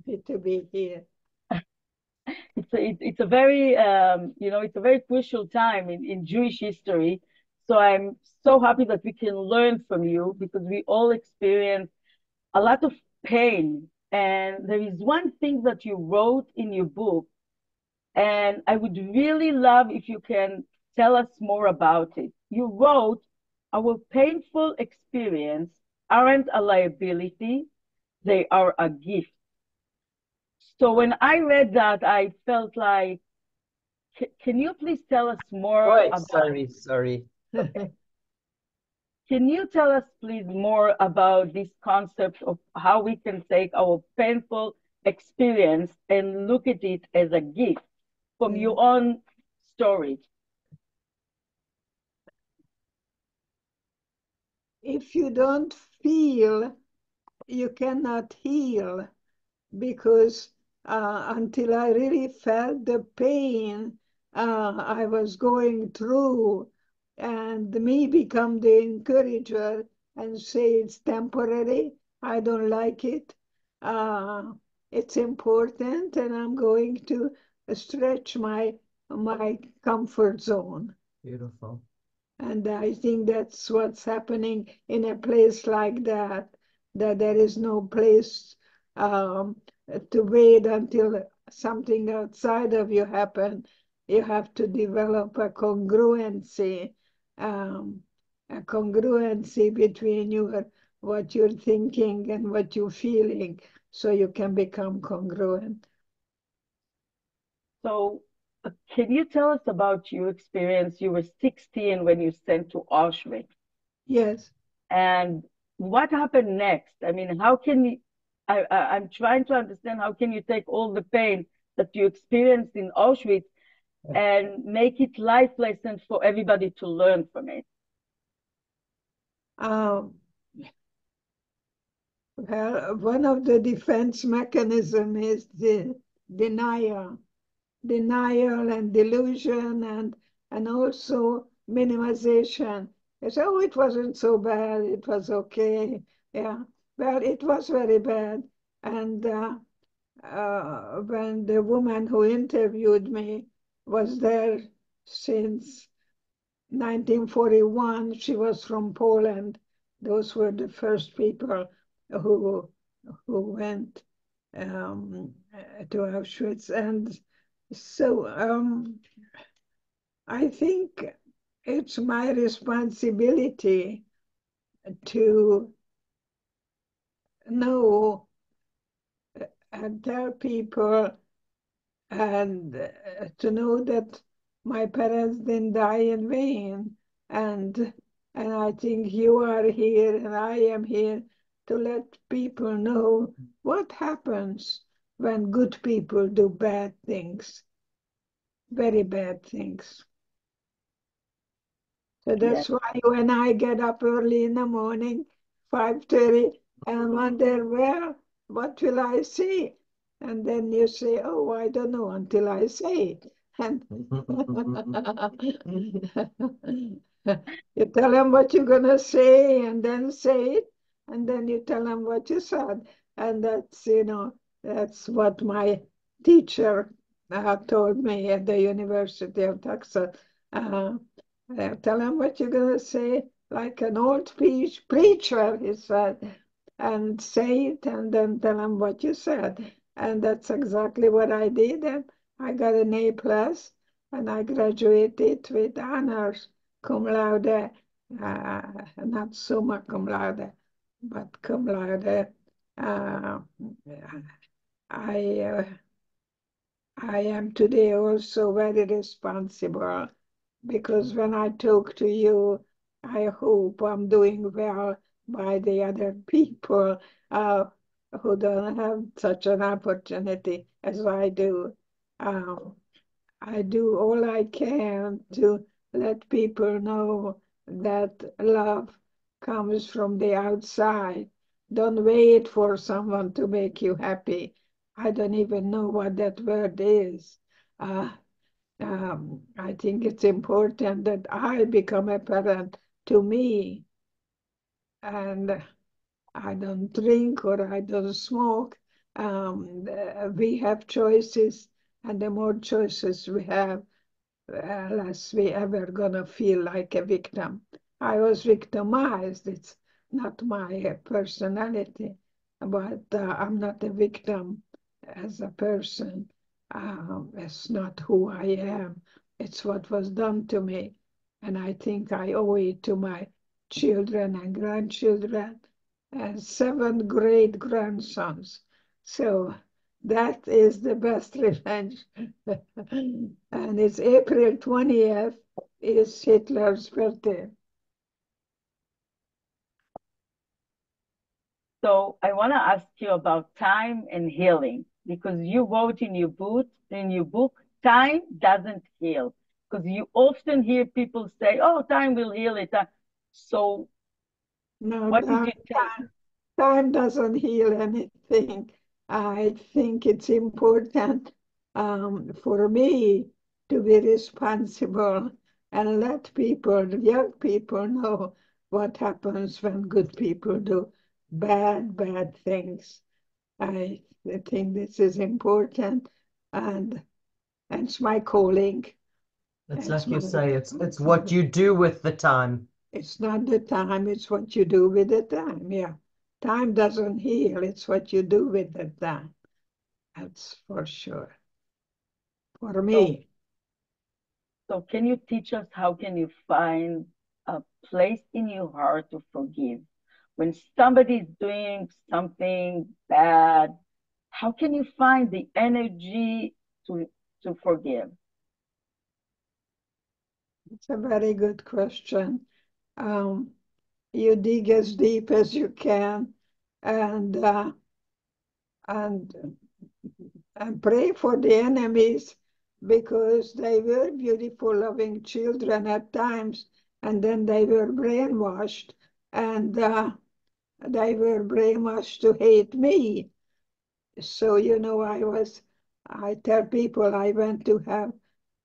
happy to be here. It's a very it's a very crucial time in Jewish history. So I'm so happy that we can learn from you because we all experience a lot of pain. And there is one thing that you wrote in your book, and I would really love if you can tell us more about it. You wrote, "Our painful experience aren't a liability, they are a gift." So when I read that, I felt like, can you please tell us more Wait, about, sorry. can you tell us please more about this concept of how we can take our painful experience and look at it as a gift from your own story? If you don't feel, you cannot heal, because until I really felt the pain I was going through, and me become the encourager and say it's temporary, I don't like it, it's important, and I'm going to stretch my comfort zone. Beautiful. And I think that's what's happening in a place like that there is no place um, to wait until something outside of you happen. You have to develop a congruency between what you're thinking and what you're feeling, so you can become congruent. So, can you tell us about your experience? You were 16 when you sent to Auschwitz. Yes. And what happened next? I mean, how can you, I'm trying to understand how can you take all the pain that you experienced in Auschwitz and make it life lessons for everybody to learn from it? Um, well, one of the defense mechanism is the denial, denial and delusion, and also minimization. They say, "Oh, it wasn't so bad. It was okay." Yeah, well, it was very bad. And when the woman who interviewed me was there since 1941, she was from Poland. Those were the first people who who went to Auschwitz, and so I think it's my responsibility to know and tell people, and to know that my parents didn't die in vain. And I think you are here and I am here to let people know what happens when good people do bad things, very bad things. So Yes. that's why when I get up early in the morning, 5:30, and wonder, well, what will I say? And then you say, oh, I don't know until I say it. And you tell them what you're going to say and then say it. And then you tell them what you said. And that's what my teacher told me at the University of Texas. Uh, Tell him what you're going to say, like an old preacher, he said, and say it, and then tell him what you said. And that's exactly what I did. And I got an A plus, and I graduated with honors, cum laude, not summa cum laude, but cum laude. Uh, I, uh, I am today also very responsible, because when I talk to you, I hope I'm doing well by the other people who don't have such an opportunity as I do. Um, I do all I can to let people know that love comes from the outside. Don't wait for someone to make you happy. I don't even know what that word is. Uh, I think it's important that I become a parent to me, and I don't drink or I don't smoke, We have choices, and the more choices we have, less we ever gonna feel like a victim. I was victimized. It's not my personality, but I'm not a victim as a person. It's not who I am. It's what was done to me. And I think I owe it to my children and grandchildren and 7 great-grandsons. So that is the best revenge. And it's April 20th is Hitler's birthday. So I want to ask you about time and healing, because you wrote in your book, time doesn't heal. Because you often hear people say, "Oh, time will heal it." So No, what is your take? time doesn't heal anything. I think it's important for me to be responsible and let people, young people, know what happens when good people do bad things. I think this is important, and it's my calling. It's It's like you my, say, it's what you do with the time. it's not the time, it's what you do with the time. Yeah. Time doesn't heal, it's what you do with the time. That's for sure. For So, me, so can you teach us how can you find a place in your heart to forgive? When somebody is doing something bad, how can you find the energy to forgive? it's a very good question. Um, you dig as deep as you can and uh, and and pray for the enemies because they were beautiful, loving children at times, and then they were brainwashed, and they were brainwashed to hate me. So, I tell people I went to have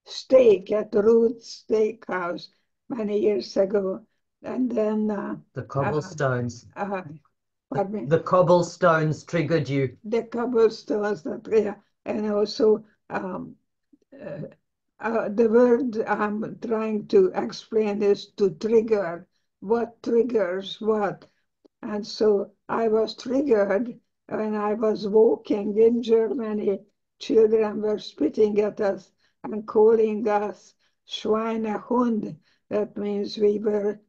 steak at Ruth's Steakhouse many years ago, and then The cobblestones. pardon me, The cobblestones triggered you. the cobblestones that, yeah, and also uh, the word I'm trying to explain is to trigger. What triggers what? And so I was triggered when I was walking in Germany. Children were spitting at us and calling us Schweinehund. That means we were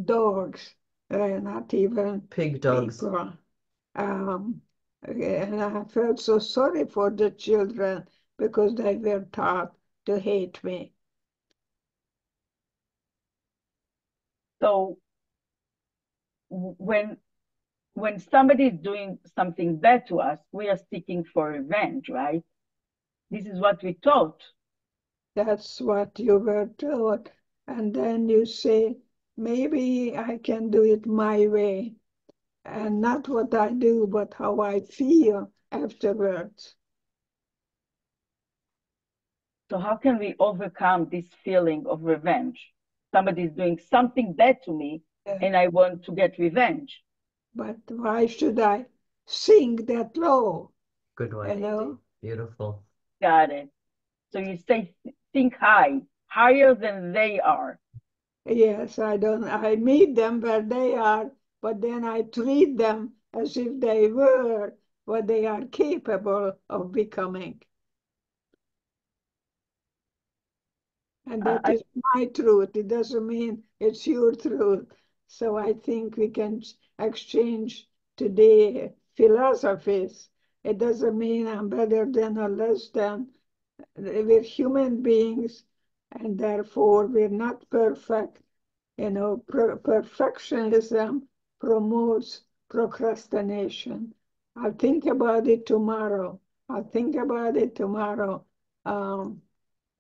dogs, not even Pig dogs. people. Um, and I felt so sorry for the children because they were taught to hate me. So when somebody is doing something bad to us, we are seeking for revenge, right? This is what we taught. That's what you were taught. And then you say, maybe I can do it my way. And not what I do, but how I feel afterwards. So how can we overcome this feeling of revenge? Somebody is doing something bad to me and I want to get revenge. But why should I sing that low? Good one. Beautiful. Got it. So you say think high, higher than they are. Yes, I meet them where they are, but then I treat them as if they were what they are capable of becoming. And that is my truth. It doesn't mean it's your truth. So I think we can exchange today philosophies. It doesn't mean I'm better than or less than. We're human beings, and therefore we're not perfect. Perfectionism promotes procrastination. I'll think about it tomorrow. I'll think about it tomorrow. Um,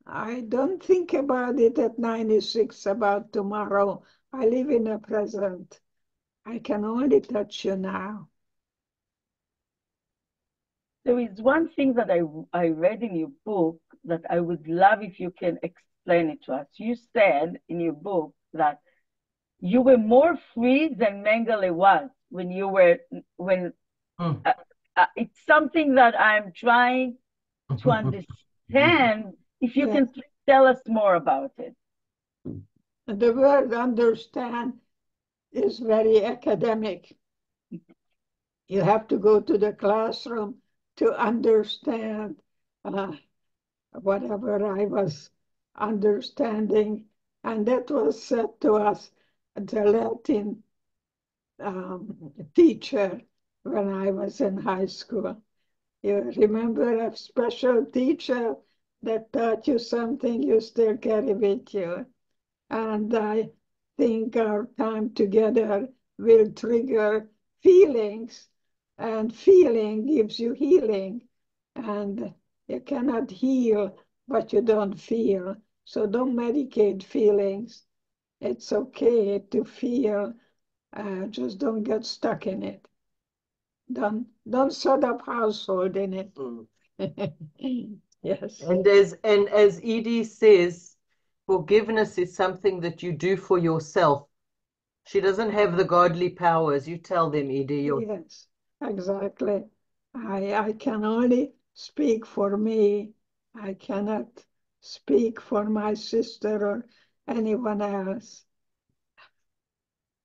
I don't think about it at 96 about tomorrow. I live in the present. I can only touch you now. There is one thing that I read in your book that I would love if you can explain it to us. You said in your book that you were more free than Mengele was when it's something that I'm trying to understand. If you can tell us more about it. The word understand is very academic. You have to go to the classroom to understand whatever I was understanding. And that was said to us, the Latin teacher, when I was in high school. You remember a special teacher that taught you something you still carry with you. And I think our time together will trigger feelings, and feeling gives you healing. And you cannot heal what you don't feel. So don't medicate feelings. It's okay to feel, just don't get stuck in it. Don't set up household in it. Yes. And as Edie says, forgiveness is something that you do for yourself. She doesn't have the godly powers. You tell them, Edie. Yes, exactly. I can only speak for me. I cannot speak for my sister or anyone else.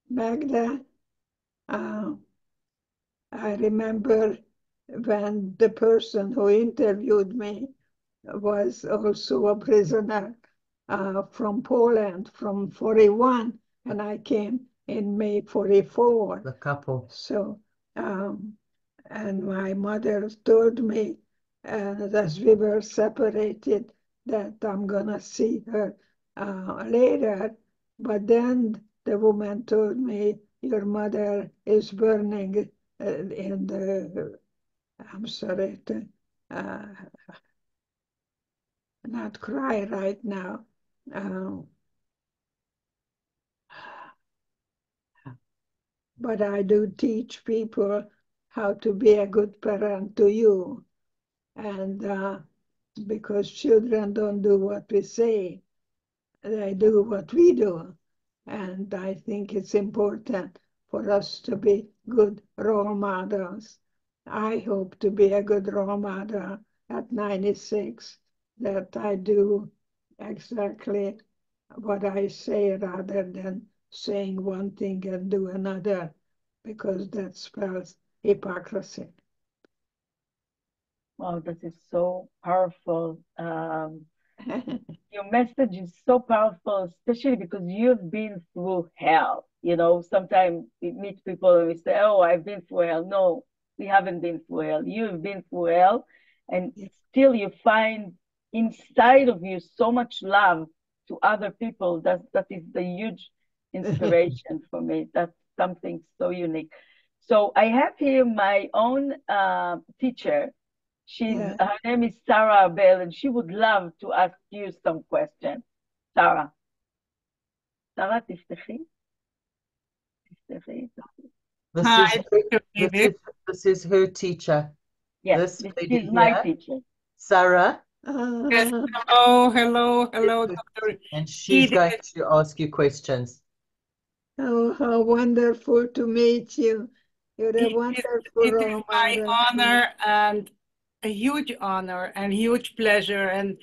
Magda, I remember when the person who interviewed me was also a prisoner from Poland from 41, and I came in May 44. The couple. So, and my mother told me, as we were separated, that I'm gonna see her later. But then the woman told me, your mother is burning in the, I'm sorry to not cry right now. But I do teach people how to be a good parent to you. And because children don't do what we say, they do what we do. And I think it's important for us to be good role models. I hope to be a good role model at 96, that I do exactly what I say rather than saying one thing and do another, because that spells hypocrisy. Wow, that is so powerful. Your message is so powerful, especially because you've been through hell. You know, sometimes we meet people and we say, oh, I've been through hell. No, we haven't been through hell. You've been through hell, and still you find inside of you so much love to other people. That is the huge inspiration for me. That's something so unique. So I have here my own teacher. Her name is Sarah Abel, and she would love to ask you some questions. Sarah. Sarah, תפתחי. This is her teacher. Yes, this is my teacher. Sarah. Yes. Hello, Dr. And she's going to ask you questions. Oh, how wonderful to meet you. You're a wonderful role model. It is my honor and a huge honor and huge pleasure. And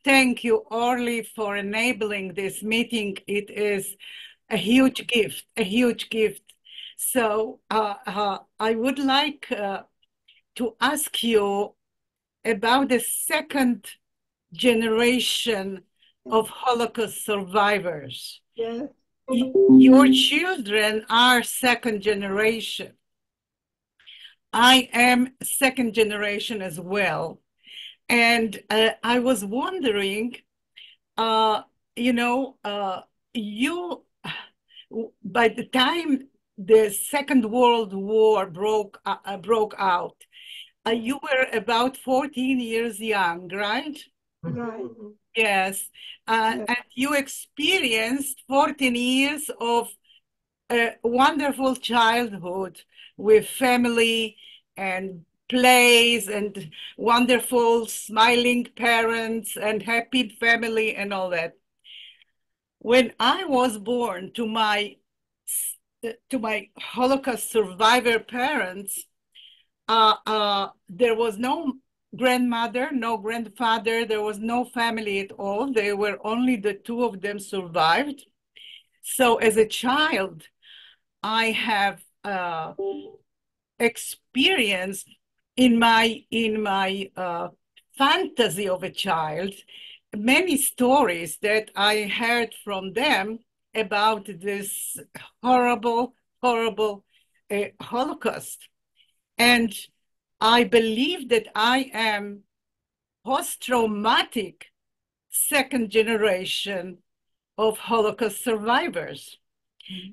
thank you, Orly, for enabling this meeting. It is a huge gift, a huge gift. So I would like to ask you about the second generation of Holocaust survivors. Yes. Your children are second generation. I am second generation as well. And I was wondering, you, by the time the Second World War broke out, you were about 14 years young, right? Right. Yes. And you experienced 14 years of a wonderful childhood with family and plays and wonderful smiling parents and happy family and all that. When I was born to my Holocaust survivor parents, there was no grandmother, no grandfather, there was no family at all. They were only the two of them survived. So as a child, I have experienced in my fantasy of a child many stories that I heard from them about this horrible Holocaust. And I believe that I am post-traumatic second generation of Holocaust survivors,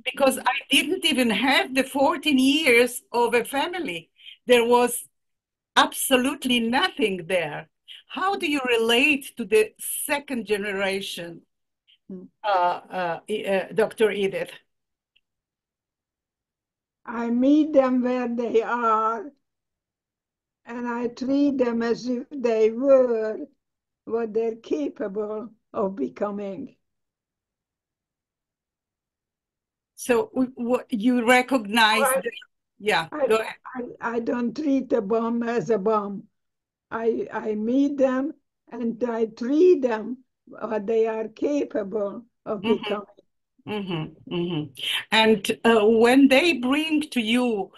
because I didn't even have the 14 years of a family. There was absolutely nothing there. How do you relate to the second generation, Dr. Edith? I meet them where they are, and I treat them as if they were what they're capable of becoming. So you recognize that, yeah, go ahead. I don't treat a bomb as a bomb. I meet them and I treat them what they are capable of becoming. And when they bring to you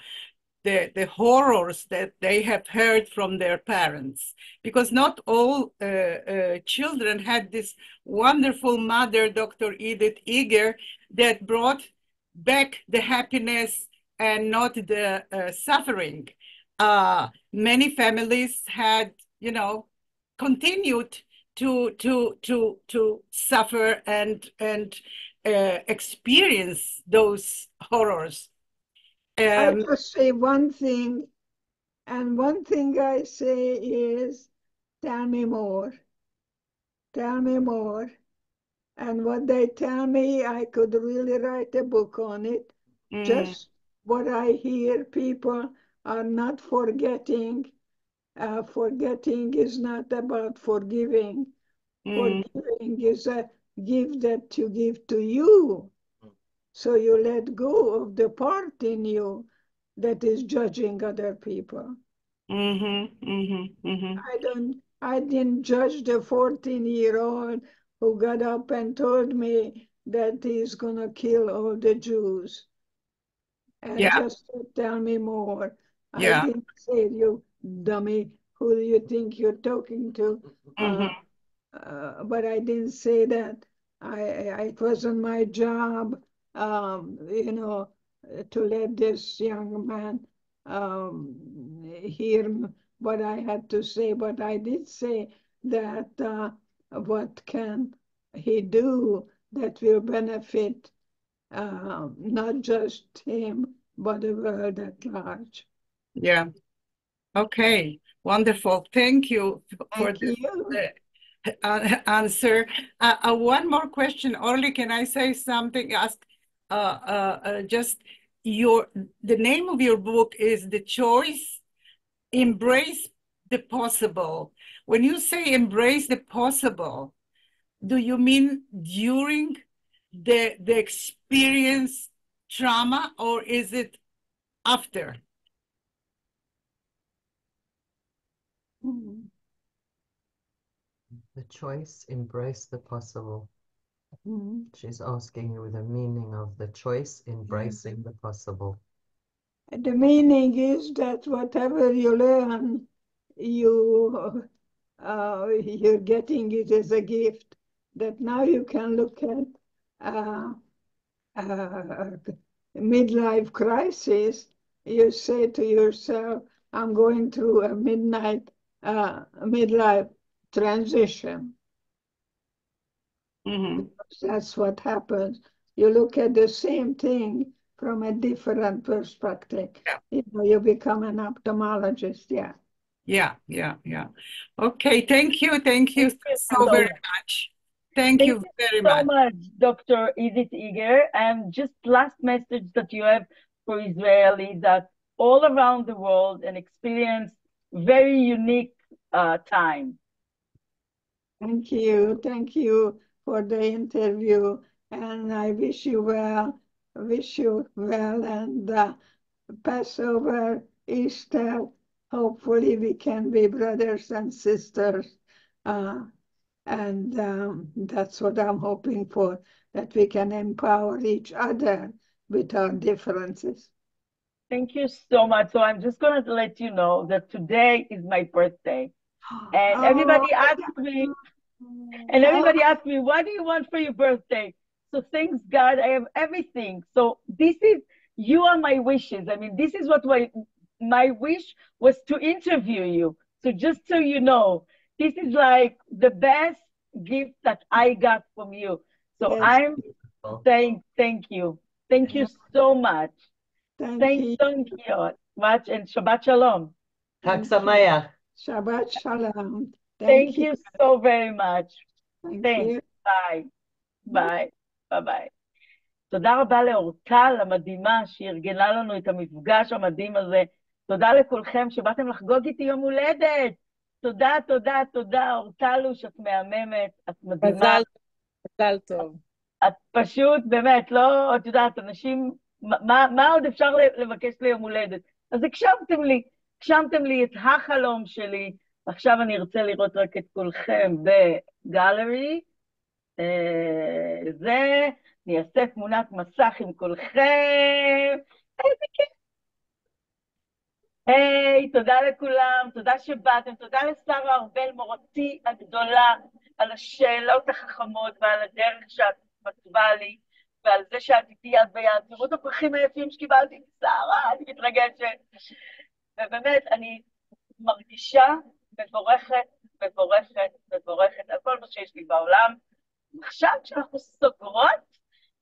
the horrors that they have heard from their parents, because not all children had this wonderful mother, Dr. Edith Eger, that brought back the happiness and not the suffering. Many families had, continued to suffer and experience those horrors. I just say one thing, and one thing I say is, tell me more. Tell me more. And what they tell me, I could really write a book on it. Just what I hear, people are not forgetting. Forgetting is not about forgiving. Forgiving is a gift that you give to you. So you let go of the part in you that is judging other people. I didn't judge the 14-year-old who got up and told me that he's gonna kill all the Jews. And just tell me more. I didn't say, you dummy, who do you think you're talking to? But I didn't say that. It wasn't my job, to let this young man hear what I had to say. But I did say that what can he do that will benefit not just him, but the world at large. Yeah. Okay. Wonderful. Thank you for the answer. One more question, Orly. Can I say something? Ask. Just the name of your book is The Choice. Embrace the possible. When you say embrace the possible, do you mean during the experience trauma, or is it after? The choice, embrace the possible. She's asking you the meaning of the choice, embracing the possible. The meaning is that whatever you learn, you're getting it as a gift. That now you can look at midlife crisis. You say to yourself, I'm going through a midlife transition. That's what happens. You look at the same thing from a different perspective. You become an ophthalmologist. Yeah. Okay, thank you so very much. Thank you very so much, Dr. Edith Eger. And just last message that you have for Israelis that all around the world and experience very unique time. Thank you for the interview, and I wish you well, and Passover, Easter, hopefully we can be brothers and sisters. And that's what I'm hoping for, that we can empower each other with our differences. Thank you so much. So I'm just going to let you know that today is my birthday. And everybody asked me, what do you want for your birthday? So thanks God, I have everything. So you are my wishes. I mean, this is what my wish was to interview you. So just so you know, this is like the best gift that I got from you. So Yes. I'm saying thank you. Thank you so much. Thank you much, and Shabbat Shalom. Chag Sameach. Shabbat Shalom. Thank you so very much. Thank you. ביי. ביי. ביי ביי. תודה רבה לאורטל המדהימה שארגנה לנו את המפגש המדהים הזה. תודה לכולכם שבאתם לחגוג איתי יום הולדת. תודה, תודה, תודה. אורטלוש, את מהממת, את מדהימה. מזל טוב. את פשוט, באמת, לא, את יודעת, אנשים, מה עוד אפשר לבקש ליום הולדת? אז הגשמתם לי את החלום שלי. עכשיו אני ארצה לראות רק את כולכם בגלרי. אני אעשה תמונת מסך עם כולכם. איזה כיף. היי, תודה לכולם, תודה שבאתם, תודה לשרה ארבל מורתי הגדולה, על השאלות החכמות ועל הדרך שאת מצווה לי, ועל זה שאת איתי יד ביד. תראו את הפרחים היפים שקיבלתי משרה, אני מתרגשת. ובאמת, אני מרגישה מבורכת על כל מה שיש לי בעולם. עכשיו כשאנחנו סוגרות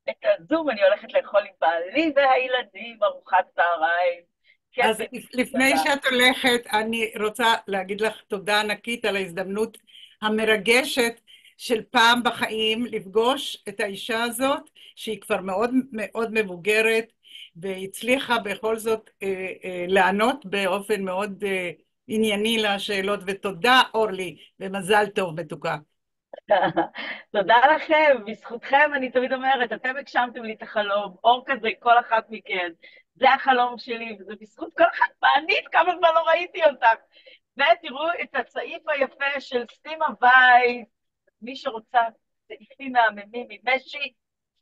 את הזום, אני הולכת לאכול עם בעלי והילדים ארוחת צהריים. אז לפני שאת הולכת, אני רוצה להגיד לך תודה ענקית על ההזדמנות המרגשת של פעם בחיים לפגוש את האישה הזאת, שהיא כבר מאוד מאוד מבוגרת, והצליחה בכל זאת לענות באופן מאוד ענייני לשאלות, ותודה אורלי, ומזל טוב מתוקה. תודה לכם, בזכותכם אני תמיד אומרת, אתם הגשמתם לי את החלום, אורקה זה כל אחת מכן, זה החלום שלי, וזה בזכות כל אחת מענית, כמה זמן לא ראיתי אותך. ותראו את הצעיף היפה של סטימה וייס, מי שרוצה צעיפים מהממים ממשי,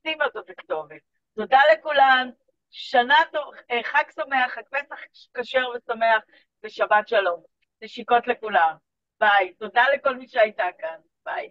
שימה זאת הכתובת. תודה לכולן, שנה טוב, חג שמח, חג פסח כשר ושמח, ושבת שלום. נשיקות לכולם. ביי. תודה לכל מי שהייתה כאן. ביי.